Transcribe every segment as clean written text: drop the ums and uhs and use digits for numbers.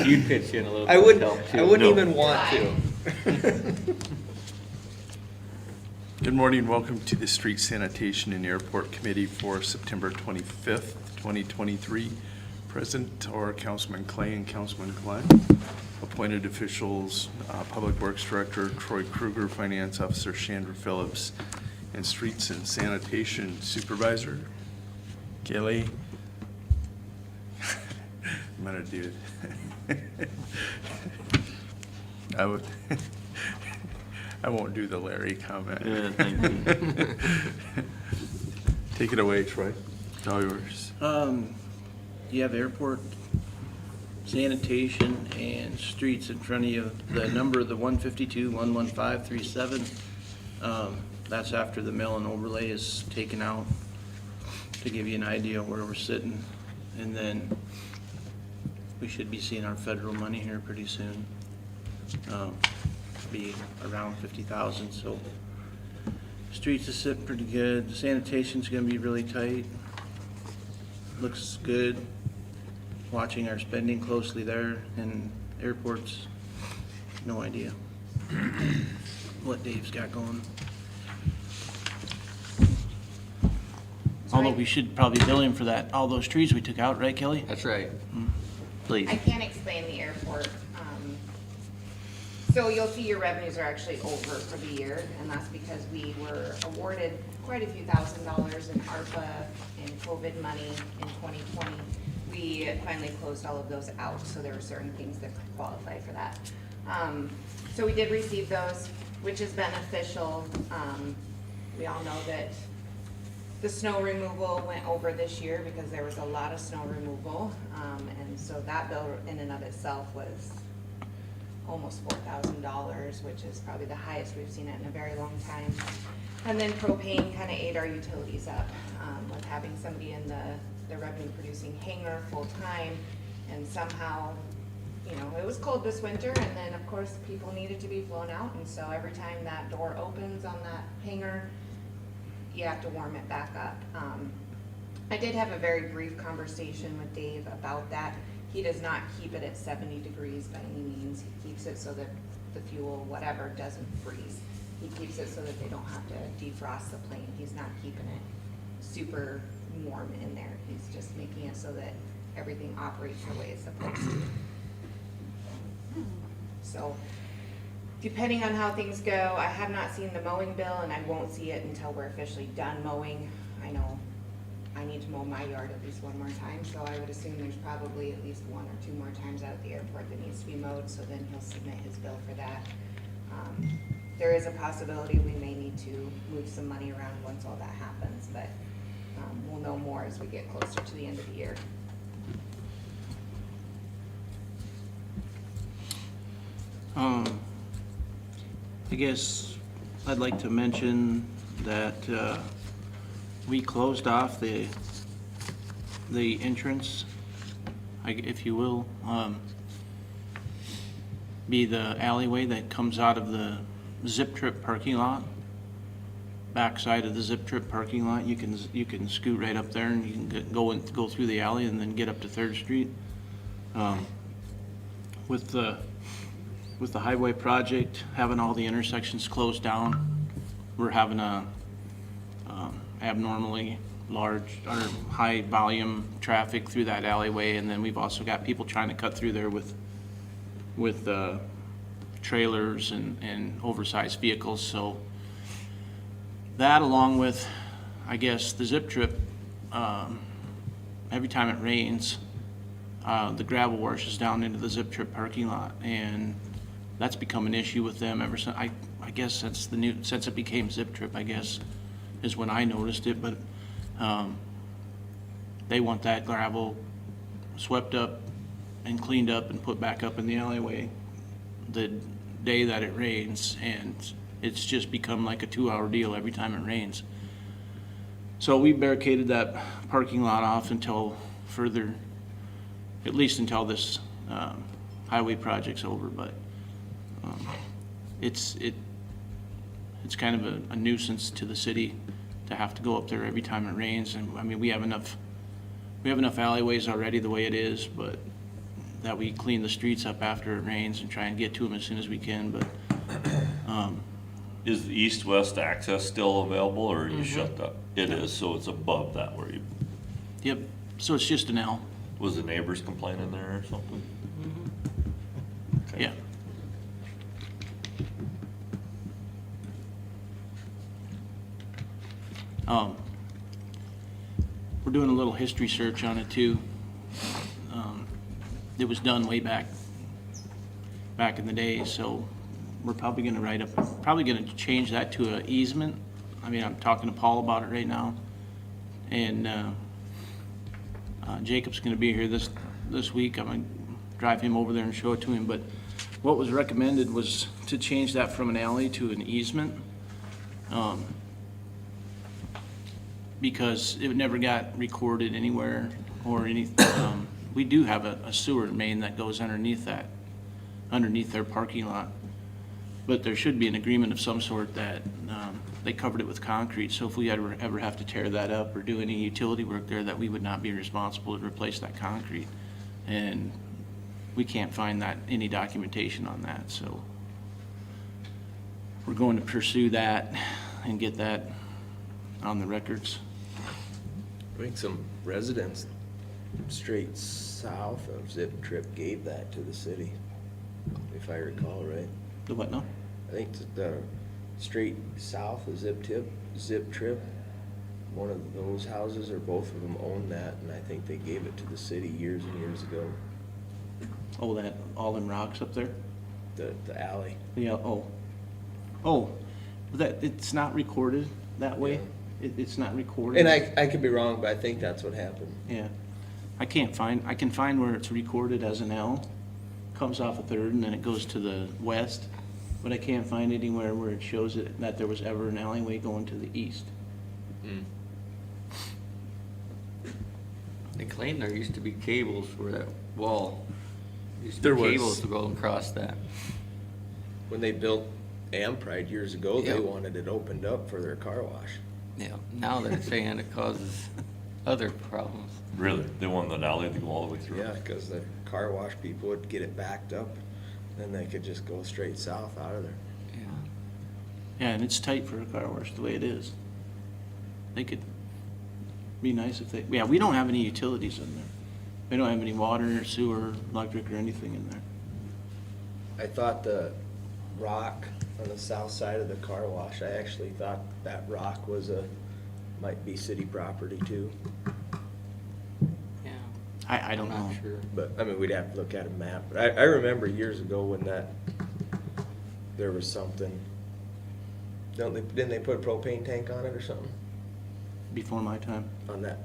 you'd pitch in a little I bit would, to help too. I wouldn't No. even want to. Good morning, welcome to the Street Sanitation and Airport Committee for September 25th, 2023. Present are Councilman Clay and Councilman Glenn. Appointed officials, Public Works Director Troy Kruger, Finance Officer Chandra Phillips, and Streets and Sanitation Supervisor Kelly. I'm gonna do it. I won't do the Larry comment. Yeah, thank you. Take it away, Troy. It's all yours. You have airport sanitation and streets in front of you. The number of the 152-11537, that's after the mill and overlay is taken out, to give you an idea of where we're sitting. And then we should be seeing our federal money here pretty soon. Be around 50,000, so streets is sitting pretty good. The sanitation's gonna be really tight. Looks good. Watching our spending closely there, and airports, no idea what Dave's got going. Although we should probably bill him for that, all those trees we took out, right, Kelly? That's right. Please. I can't explain the airport. So you'll see your revenues are actually over for the year, and that's because we were awarded quite a few $1,000s in ARPA and COVID money in 2020. We finally closed all of those out, so there were certain things that could qualify for that. So we did receive those, which is beneficial. We all know that the snow removal went over this year because there was a lot of snow removal. And so that bill in and of itself was almost $4,000, which is probably the highest we've seen it in a very long time. And then propane kind of ate our utilities up with having somebody in the revenue producing hangar full time, and somehow, you know, it was cold this winter, and then of course people needed to be flown out, and so every time that door opens on that hangar, you have to warm it back up. I did have a very brief conversation with Dave about that. He does not keep it at 70 degrees by any means. He keeps it so that the fuel, whatever, doesn't freeze. He keeps it so that they don't have to defrost the plane. He's not keeping it super warm in there. He's just making it so that everything operates the way it's supposed to. So, depending on how things go, I have not seen the mowing bill, and I won't see it until we're officially done mowing. I know I need to mow my yard at least one more time, so I would assume there's probably at least 1 or 2 more times out at the airport that needs to be mowed, so then he'll submit his bill for that. There is a possibility we may need to move some money around once all that happens, but we'll know more as we get closer to the end of the year. I guess I'd like to mention that we closed off the entrance, if you will, be the alleyway that comes out of the Zip Trip parking lot. Backside of the Zip Trip parking lot, you can scoot right up there and you can go through the alley and then get up to 3rd Street. With the highway project, having all the intersections closed down, we're having a abnormally large or high volume traffic through that alleyway, and then we've also got people trying to cut through there with trailers and oversized vehicles. So that, along with, I guess, the Zip Trip, every time it rains, the gravel washes down into the Zip Trip parking lot, and that's become an issue with them ever since. I guess since it became Zip Trip, I guess, is when I noticed it. But they want that gravel swept up and cleaned up and put back up in the alleyway the day that it rains, and it's just become like a 2-hour deal every time it rains. So we barricaded that parking lot off until further, at least until this highway project's over. But it's kind of a nuisance to the city to have to go up there every time it rains. And I mean, we have enough alleyways already the way it is, but that we clean the streets up after it rains and try and get to them as soon as we can, but, Is the east-west access still available, or are you shut that? It is, so it's above that where you, yep, so it's just an L, was the neighbors complaining there or something? Okay. yeah. We're doing a little history search on it too. It was done way back in the day, so we're probably gonna change that to an easement. I mean, I'm talking to Paul about it right now. And, Jacob's gonna be here this week. I'm gonna drive him over there and show it to him, but what was recommended was to change that from an alley to an easement. Because it never got recorded anywhere or anything. We do have a sewer main that goes underneath their parking lot. But there should be an agreement of some sort that they covered it with concrete, so if we ever have to tear that up or do any utility work there, that we would not be responsible to replace that concrete. And we can't find any documentation on that, so we're going to pursue that and get that on the records. I think some residents straight south of Zip Trip gave that to the city, if I recall right. The what now? I think the straight south of Zip Trip, one of those houses or both of them own that, and I think they gave it to the city years and years ago. Oh, that, all them rocks up there? The alley. Yeah, oh, that, it's not recorded that way? It's not recorded? And I could be wrong, but I think that's what happened. Yeah. I can find where it's recorded as an L, comes off a third and then it goes to the west, but I can't find anywhere where it shows it, that there was ever an alleyway going to the east. They claim there used to be cables for that wall. Used to There be was. cables to go across that. When they built Ampride years ago, they Yep. wanted it opened up for their car wash. Yeah, now they're saying it causes other problems. Really? They want the alley to go all the way through? Yeah, because the car wash people would get it backed up, then they could just go straight south out of there. Yeah. Yeah, and it's tight for a car wash the way it is. They could, be nice if we don't have any utilities in there. We don't have any water, sewer, electric, or anything in there. I thought the rock on the south side of the car wash, I actually thought that rock might be city property too. Yeah. I don't I'm know. not sure. But, I mean, we'd have to look at a map, but I remember years ago when there was something, didn't they put a propane tank on it or something? Before my time.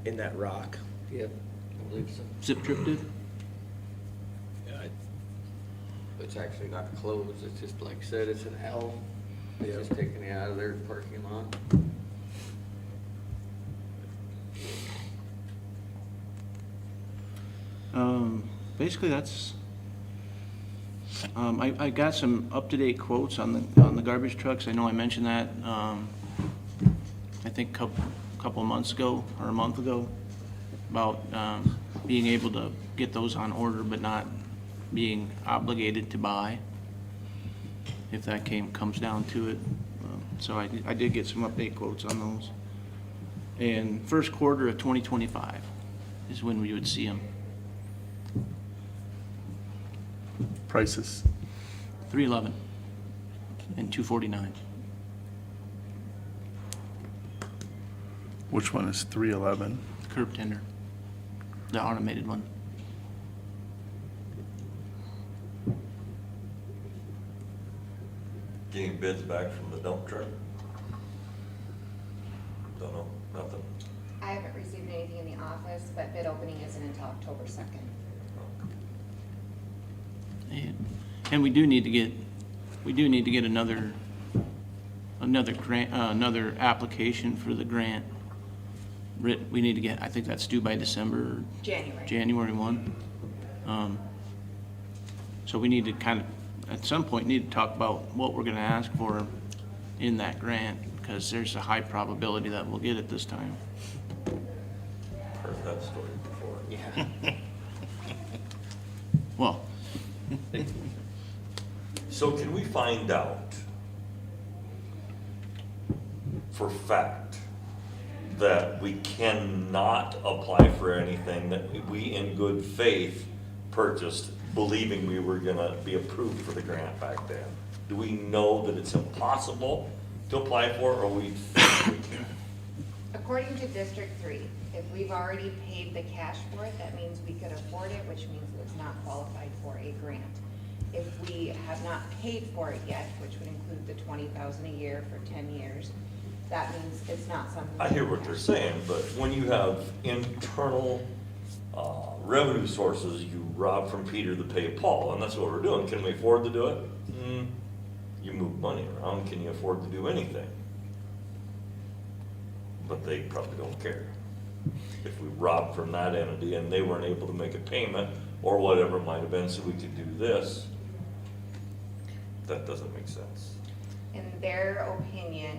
In that rock? Yep, I believe so. Zip Trip did? Yeah. It's actually not closed, it's just like I said, it's an L. It's Yeah. just taking it out of their parking lot. Basically, that's, I got some up-to-date quotes on the garbage trucks. I know I mentioned that, I think couple months ago, or a month ago, about, being able to get those on order, but not being obligated to buy, if that comes down to it. So I did get some update quotes on those. And first quarter of 2025 is when we would see them. Prices. 311 and 249. Which one is 311? Curb tender, the automated one. Getting bids back from the dump truck? Don't know, nothing. I haven't received anything in the office, but bid opening isn't until October 2nd. And we do need to get another grant, another application for the grant. We need to get, I think that's due by January 1. So we need to kind of, at some point, need to talk about what we're gonna ask for in that grant, because there's a high probability that we'll get it this time. Heard that story before. Yeah. Well, So can we find out for fact that we cannot apply for anything that we in good faith purchased, believing we were gonna be approved for the grant back then? Do we know that it's impossible to apply for, or we think we can? According to District 3, if we've already paid the cash for it, that means we could afford it, which means it's not qualified for a grant. If we have not paid for it yet, which would include the $20,000 a year for 10 years, that means it's not something. I hear what they're saying, but when you have internal revenue sources, you rob from Peter to pay Paul, and that's what we're doing. Can we afford to do it? You move money around, can you afford to do anything? But they probably don't care. If we rob from that entity and they weren't able to make a payment, or whatever it might have been, so we could do this, that doesn't make sense. In their opinion,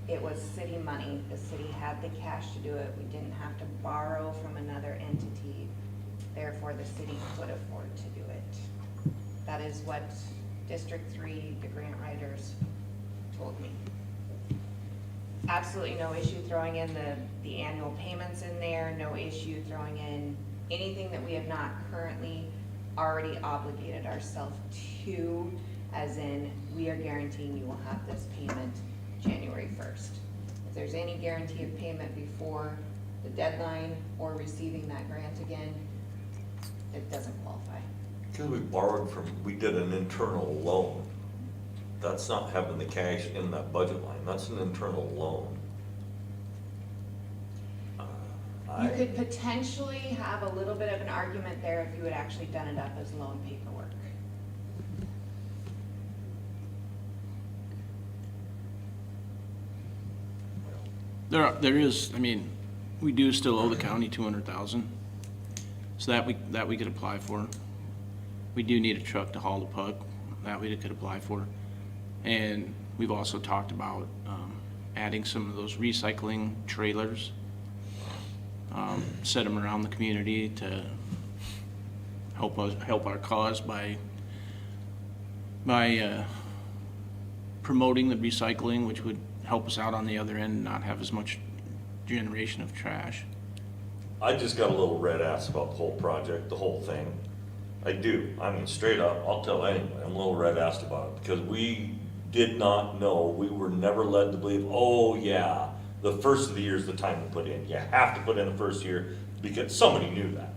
it was city money. The city had the cash to do it. We didn't have to borrow from another entity. Therefore, the city could afford to do it. That is what District 3, the grant writers, told me. Absolutely no issue throwing in the annual payments in there, no issue throwing in anything that we have not currently already obligated ourselves to, as in, we are guaranteeing you will have this payment January 1st. If there's any guarantee of payment before the deadline or receiving that grant again, it doesn't qualify. Because we borrowed from, we did an internal loan. That's not having the cash in that budget line, that's an internal loan. You could potentially have a little bit of an argument there if you had actually done it up as loan paperwork. there is, I mean, we do still owe the county 200,000, so that we could apply for. We do need a truck to haul the puck, that we could apply for. And we've also talked about adding some of those recycling trailers, set them around the community to help our cause by promoting the recycling, which would help us out on the other end and not have as much generation of trash. I just got a little red ass about the whole project, the whole thing. I do, I mean, straight up, I'll tell anybody, I'm a little red assed about it, because we did not know, we were never led to believe, oh yeah, the first of the year is the time to put in. You have to put in the first year, because somebody knew that.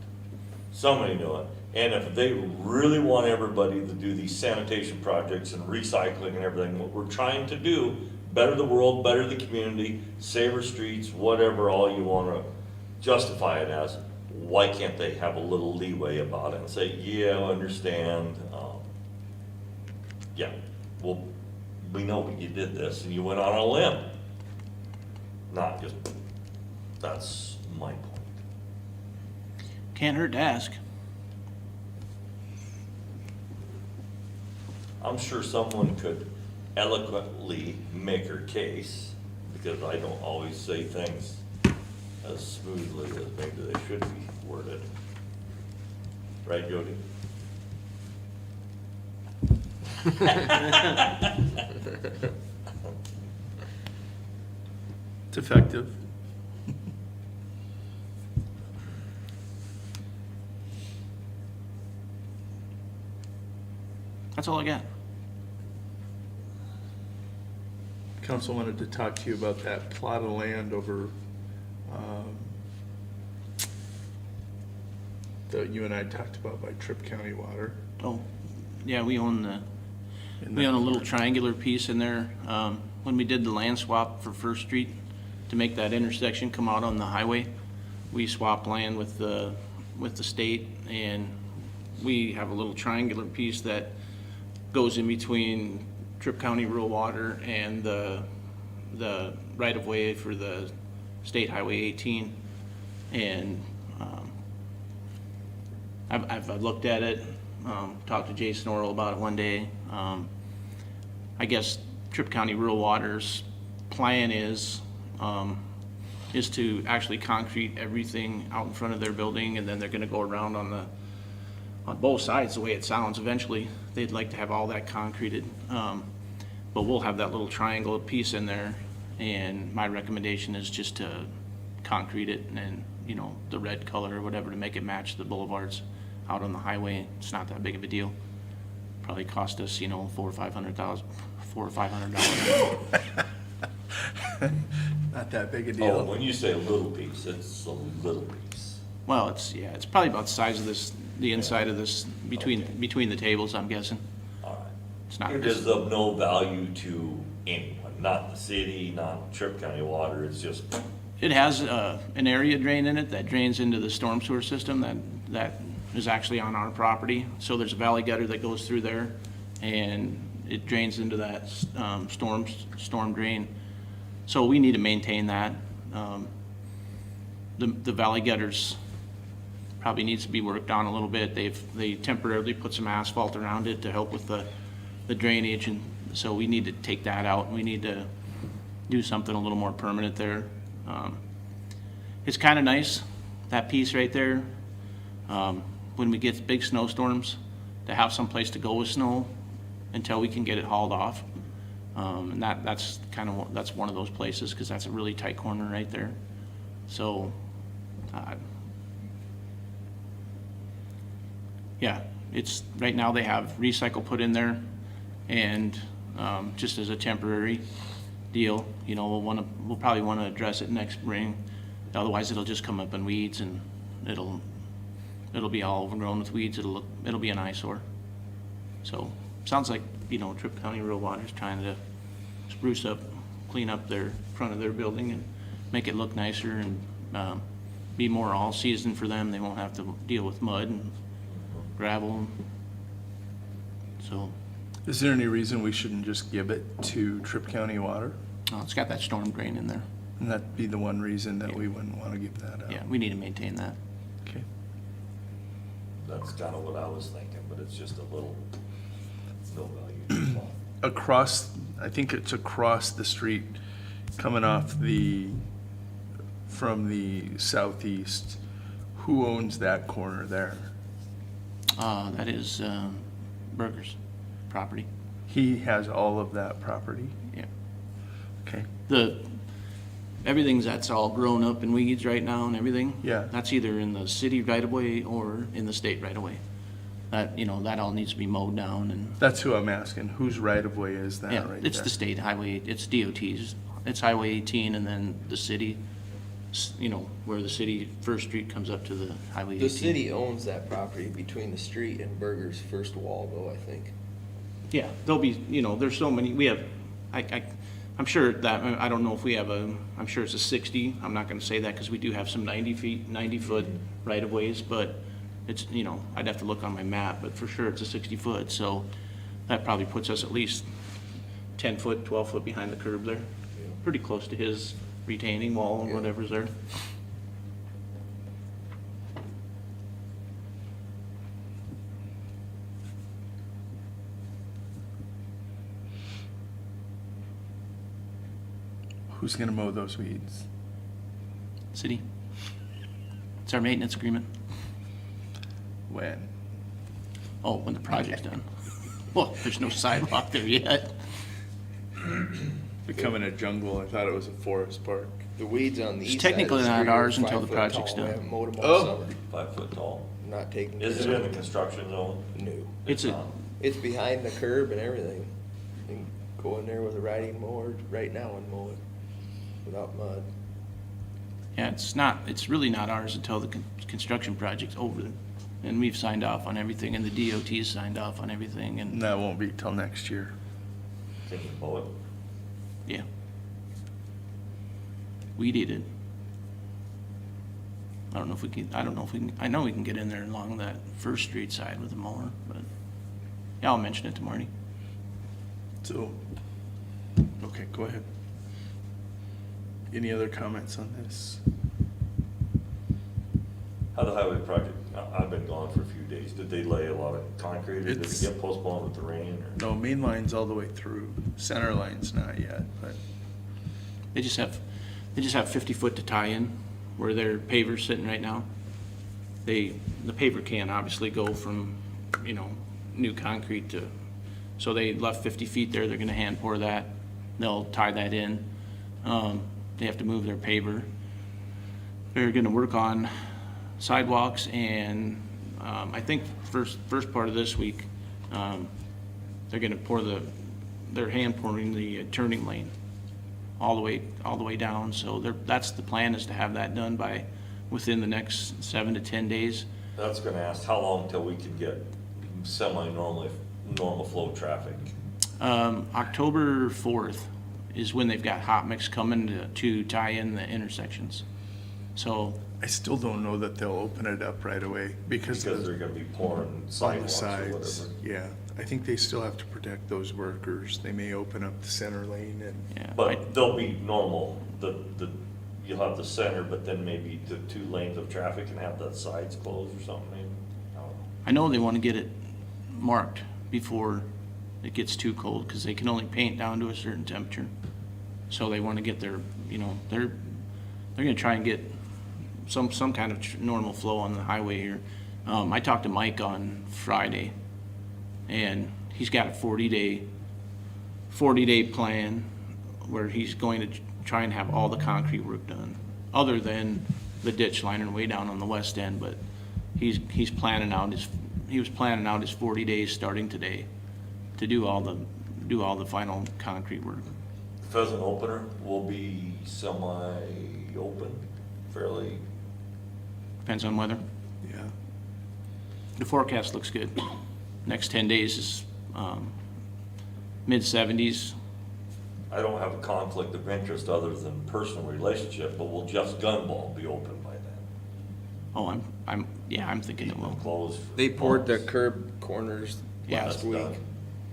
Somebody knew it. And if they really want everybody to do these sanitation projects and recycling and everything, what we're trying to do, better the world, better the community, save our streets, whatever all you wanna justify it as, why can't they have a little leeway about it and say, yeah, I understand, yeah, well, we know you did this and you went on a limb. Not just, that's my point. Can't hurt to ask. I'm sure someone could eloquently make her case, because I don't always say things as smoothly as maybe they should be worded. Right, Jody? It's effective. That's all I got. Council wanted to talk to you about that plot of land over, that you and I talked about by Tripp County Water. Oh, yeah, we own In a that little part. triangular piece in there. When we did the land swap for First Street to make that intersection come out on the highway, we swapped land with the state, and we have a little triangular piece that goes in between Tripp County Rural Water and the right-of-way for the State Highway 18. And I've looked at it, talked to Jason Orrell about it one day. I guess Tripp County Rural Water's plan is to actually concrete everything out in front of their building, and then they're gonna go around on on both sides, the way it sounds. Eventually, they'd like to have all that concreted. But we'll have that little triangle piece in there, and my recommendation is just to concrete it and, you know, the red color or whatever to make it match the boulevards out on the highway. It's not that big of a deal. Probably cost us, you know, $400,000 or $500. Not that big a Oh, deal. when you say a little piece, it's a little piece. Well, it's probably about the size of this, the inside of this, Okay. between the tables, I'm guessing. All right. It's not, It is of no value to anyone, not the city, not Tripp County Water, it's just, it has an area drain in it that drains into the storm sewer system that is actually on our property. So there's a valley gutter that goes through there, and it drains into that storm drain. So we need to maintain that. The valley gutters probably needs to be worked on a little bit. They temporarily put some asphalt around it to help with the drainage, and so we need to take that out. We need to do something a little more permanent there. It's kind of nice, that piece right there, when we get big snowstorms, to have some place to go with snow until we can get it hauled off. And that's that's one of those places, because that's a really tight corner right there. So, yeah, it's, right now they have recycle put in there, and just as a temporary deal, you know, we'll probably wanna address it next spring. Otherwise, it'll just come up in weeds, and it'll be all overgrown with weeds. It'll be an eyesore. So, sounds like, you know, Tripp County Rural Water's trying to spruce up, clean up their front of their building and make it look nicer, and be more all-season for them. They won't have to deal with mud and gravel. So, Is there any reason we shouldn't just give it to Tripp County Water? it's got that storm drain in there. And that'd be the one reason that we wouldn't want to give that out? Yeah, we need to maintain that. Okay. that's kind of what I was thinking, but it's just a little, no value. Across, I think it's across the street, coming off from the southeast, who owns that corner there? That is Berger's property. He has all of that property? Yeah. Okay. That's all grown up in weeds right now and everything. Yeah. That's either in the city right of way or in the state right of way. That, you know, that all needs to be mowed down, and, That's who I'm asking. Whose right of way is that yeah, right there? it's the state highway, it's DOT's. It's Highway 18, and then the city, you know, where the city First Street comes up to the Highway 18. The city owns that property between the street and Berger's first wall though, I think. Yeah, there'll be, you know, there's so many, we have, I'm sure that, I don't know if we have I'm sure it's a 60, I'm not gonna say that, because we do have some 90-foot right-of-ways, but it's, you know, I'd have to look on my map, but for sure it's a 60-foot, so that probably puts us at least 10-foot, 12-foot behind the curb there. Pretty close to his retaining wall and Yeah. whatever's there. Who's gonna mow those weeds? City. It's our maintenance agreement. When? Oh, when the project's done. Well, there's no sidewalk there yet. Becoming a jungle, I thought it was a forest park. The weeds on the It's east side of the technically not street are ours until the 5 foot project's tall. We done. haven't mowed them Oh. all summer. 5 foot tall. Not taking. Is it care in of the construction zone? No. It's a, not. It's behind the curb and everything. You can go in there with a riding mower right now and mow it without mud. yeah, it's really not ours until the construction project's over. And we've signed off on everything, and the DOT's signed off on everything, And and, that won't be till next year. Thinking about it. yeah. Weed eat it. I know we can get in there along that First Street side with the mower, but, yeah, I'll mention it to Marty. So, okay, go ahead. Any other comments on this? How the highway project, I've been gone for a few days. Did they lay a lot of concrete, or did it It's- get postponed with the rain, or? No, main line's all the way through. Center line's not yet, but They just have 50 foot to tie in where their paver's sitting right now. the paver can't obviously go from, you know, new concrete to, so they left 50 feet there, they're gonna hand pour that, they'll tie that in. They have to move their paver. They're gonna work on sidewalks and, I think first part of this week, they're gonna they're hand pouring the turning lane all the way down, so that's the plan, is to have that done by, within the next 7 to 10 days. That's gonna ask, how long till we can get normal flow traffic? October 4th is when they've got hot mix coming to tie in the intersections. So, I still don't know that they'll open it up right away because Because they're gonna be pouring on the sidewalks or sides. whatever. Yeah, I think they still have to protect those workers. They may open up the center lane and, yeah. But they'll be normal, you'll have the center, but then maybe the 2 lanes of traffic and have the sides closed or something, maybe? I don't know. I know they want to get it marked before it gets too cold, because they can only paint down to a certain temperature. So they want to get their, you know, they're gonna try and get some kind of normal flow on the highway here. I talked to Mike on Friday, and he's got a 40-day plan where he's going to try and have all the concrete work done, other than the ditch liner way down on the west end, but he was planning out his 40 days starting today to do all the final concrete work. Pheasant opener will be semi-open, fairly, Depends on weather. yeah. The forecast looks good. Next 10 days is mid-70s. I don't have a conflict of interest other than personal relationship, but will Jeff's gun ball be open by then? Oh, I'm thinking it will. Closed for They poured the months. curb corners Yeah, last That's week. done.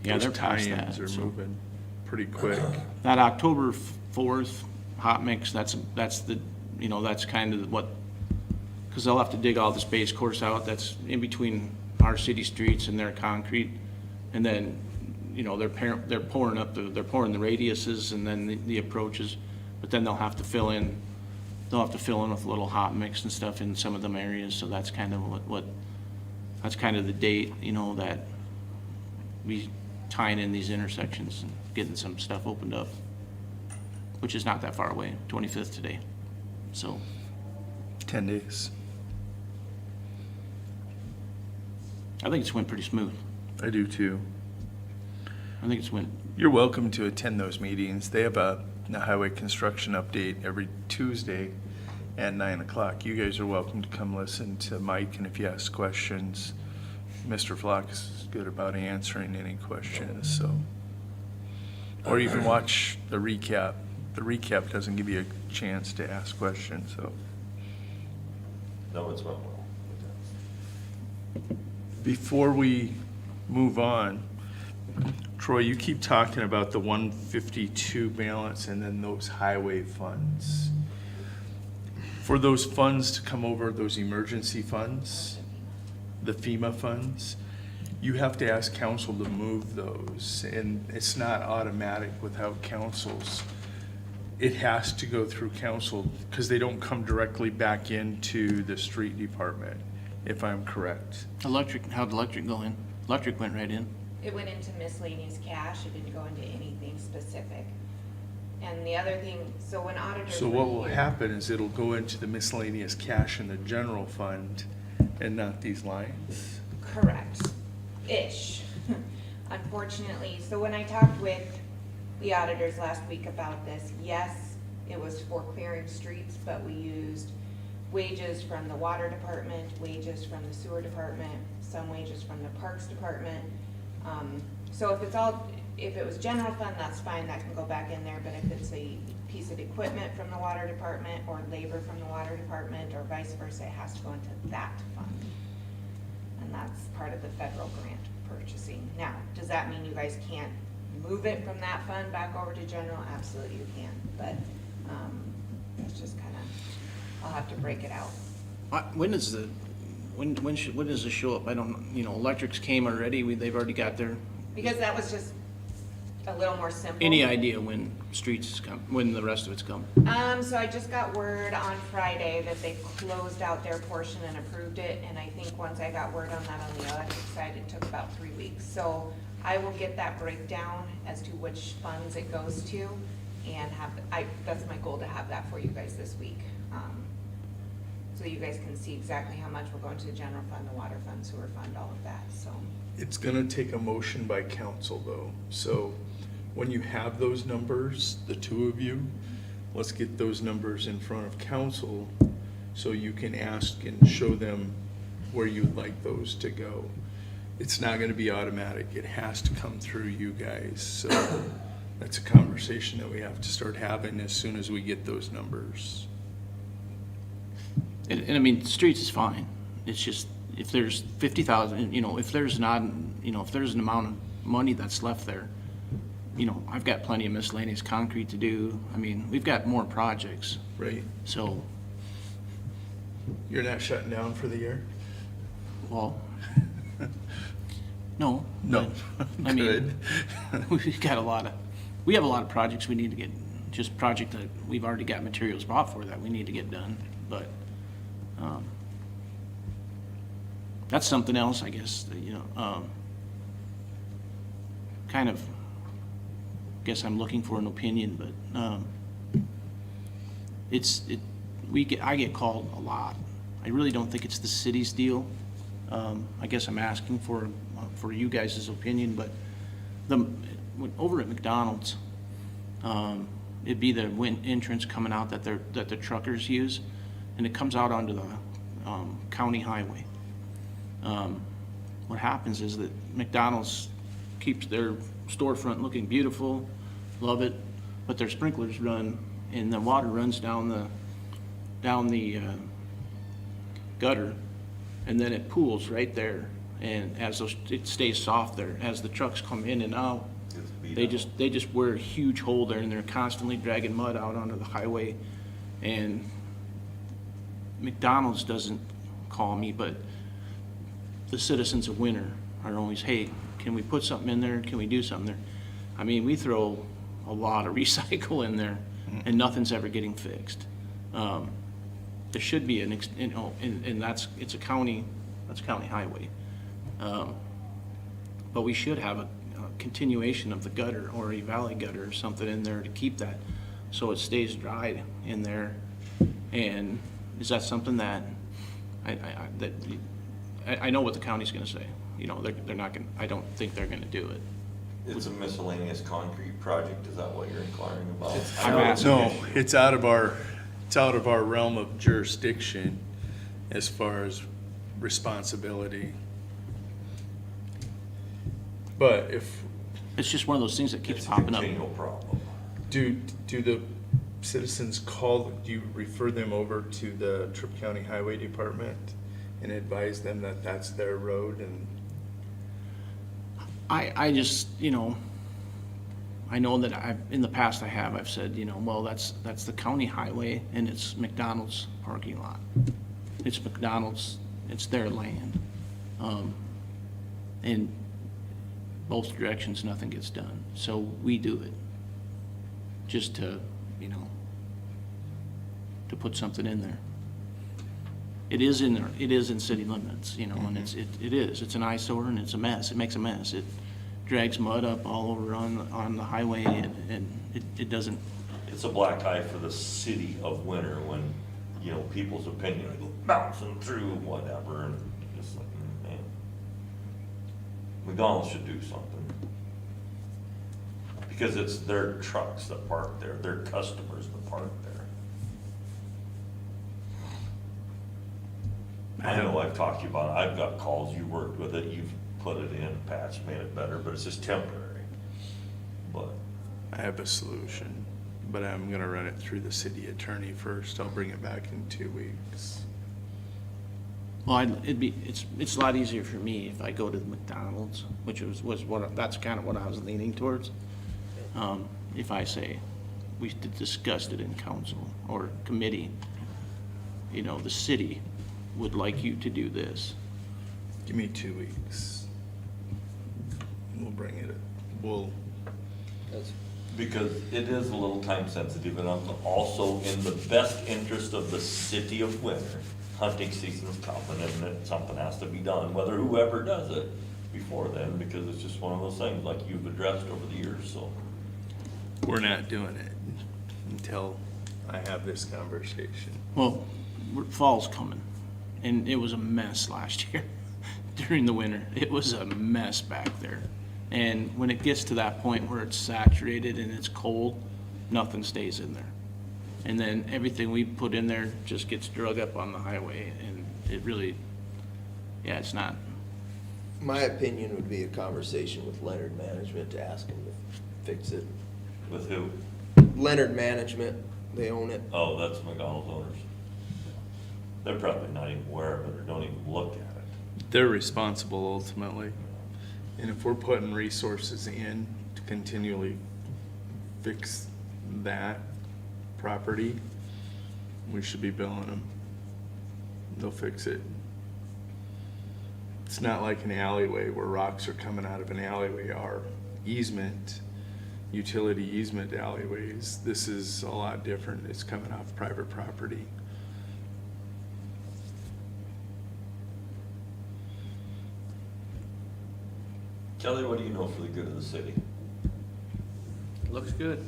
Yeah, Those they're past tie-ins that. are so. moving pretty quick. That October 4th hot mix, that's the, you know, that's kind of what, because they'll have to dig all this base course out that's in between our city streets and their concrete. And then, you know, they're pouring the radiuses and then the approaches, but then they'll have to fill in with a little hot mix and stuff in some of them areas. So that's kind of that's kind of the date, you know, that we tying in these intersections and getting some stuff opened up, which is not that far away, 25th today. So, 10 days. I think it's went pretty smooth. I do too. I think it's went, You're welcome to attend those meetings. They have a highway construction update every Tuesday at 9 o'clock. You guys are welcome to come listen to Mike, and if you ask questions, Mr. Flock is good about answering any questions, so. Or you can watch the recap. The recap doesn't give you a chance to ask questions, so. No, it's went well. Before we move on, Troy, you keep talking about the 152 balance and then those highway funds. For those funds to come over, those emergency funds, the FEMA funds, you have to ask council to move those, and it's not automatic without councils. It has to go through council, because they don't come directly back into the street department, if I'm correct. how'd electric go in? Electric went right in. It went into miscellaneous cash, it didn't go into anything specific. And the other thing, so when auditors. So were what will here- happen is it'll go into the miscellaneous cash in the general fund and not these lines? Correct-ish. Unfortunately, so when I talked with the auditors last week about this, yes, it was for clearing streets, but we used wages from the water department, wages from the sewer department, some wages from the parks department. So if it was general fund, that's fine, that can go back in there, but if it's a piece of equipment from the water department or labor from the water department or vice versa, it has to go into that fund. And that's part of the federal grant purchasing. Now, does that mean you guys can't move it from that fund back over to general? Absolutely you can, but, that's just kinda, I'll have to break it out. When does this show up? I don't, you know, electrics came already, they've already got their, Because that was just a little more simple. Any idea when streets is when the rest of it's coming? So I just got word on Friday that they closed out their portion and approved it, and I think once I got word on that on the electric side, it took about 3 weeks. So I will get that breakdown as to which funds it goes to, and that's my goal, to have that for you guys this week. So you guys can see exactly how much we're going to the general fund, the water fund, sewer fund, all of that, so. It's gonna take a motion by council though, so when you have those numbers, the two of you, let's get those numbers in front of council so you can ask and show them where you'd like those to go. It's not gonna be automatic, it has to come through you guys, so that's a conversation that we have to start having as soon as we get those numbers. And I mean, streets is fine. It's just, if there's 50,000, if there's not, if there's an amount of money that's left there, I've got plenty of miscellaneous concrete to do. I mean, we've got more projects, Right, so, you're not shutting down for the year? well, no. No, but, I mean, good. we have a lot of projects we need to get, just project that we've already got materials bought for that we need to get done, but, that's something else, I guess, that, kind of, guess I'm looking for an opinion, but, I get called a lot. I really don't think it's the city's deal. I guess I'm asking for you guys' opinion, but over at McDonald's, it'd be the entrance coming out that the truckers use, and it comes out onto the county highway. What happens is that McDonald's keeps their storefront looking beautiful, love it, but their sprinklers run and the water runs down the gutter, and then it pools right there. And it stays soft there as the trucks come in and out. They just wear a huge hole there, and they're constantly dragging mud out onto the highway. And McDonald's doesn't call me, but the citizens of Winter are always, hey, can we put something in there? Can we do something there? I mean, we throw a lot of recycle in there, and nothing's ever getting fixed. There should be and it's a county highway. But we should have a continuation of the gutter or a valley gutter or something in there to keep that so it stays dry in there. And is that something that I know what the county's gonna say? They're not gonna, I don't think they're gonna do it. It's a miscellaneous concrete project, is that what you're inquiring about? I'm asking. No, it's out of our realm of jurisdiction as far as responsibility. But It's just one of those things that keeps It's a popping up. continual problem. do the citizens do you refer them over to the Tripp County Highway Department and advise them that that's their road? And I just, I know that in the past I've said, well, that's the county highway and it's McDonald's parking lot. It's McDonald's, it's their land. In both directions, nothing gets done. So we do it just to, to put something in there. It is in there, it is in city limits, and it's an eyesore and it's a mess. It makes a mess. It drags mud up all over on the highway, and it doesn't. It's a black eye for the city of Winter when, people's opinion go bouncing through whatever, and just like, man. McDonald's should do something. Because it's their trucks that park there, their customers that park there. I know I've talked to you about it, I've got calls, you worked with it, you've put it in, patched, made it better, but it's just temporary. But I have a solution, but I'm gonna run it through the city attorney first. I'll bring it back in 2 weeks. Well, it's a lot easier for me if I go to the McDonald's, which that's kind of what I was leaning towards. If I say, we discussed it in council or committee, the city would like you to do this. Give me 2 weeks. We'll bring it, That's, Because it is a little time sensitive, and I'm also in the best interest of the city of Winter. Hunting season's coming, and something has to be done, whether whoever does it before then, because it's just one of those things like you've addressed over the years, so. We're not doing it until I have this conversation. Well, fall's coming, and it was a mess last year during the winter. It was a mess back there. And when it gets to that point where it's saturated and it's cold, nothing stays in there. And then everything we put in there just gets drug up on the highway, and it really, yeah, it's not. My opinion would be a conversation with Leonard Management to ask them to fix it. With who? Leonard Management, they own it. Oh, that's McDonald's owners. They're probably not even aware of it or don't even look at it. They're responsible ultimately. And if we're putting resources in to continually fix that property, we should be billing them. They'll fix it. It's not like an alleyway where rocks are coming out of an alleyway or easement, utility easement alleyways. This is a lot different. It's coming off private property. Kelly, what do you know for the good of the city? looks good.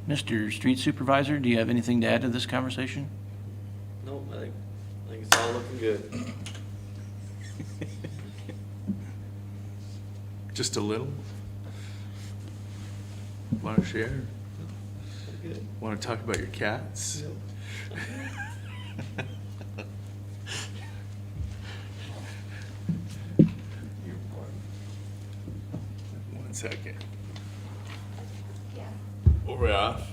Mr. Street Supervisor, do you have anything to add to this conversation? Nope, I think it's all looking good. Just a little. Want to share? Pretty good. Want to talk about your cats? One second. Yeah. We're off.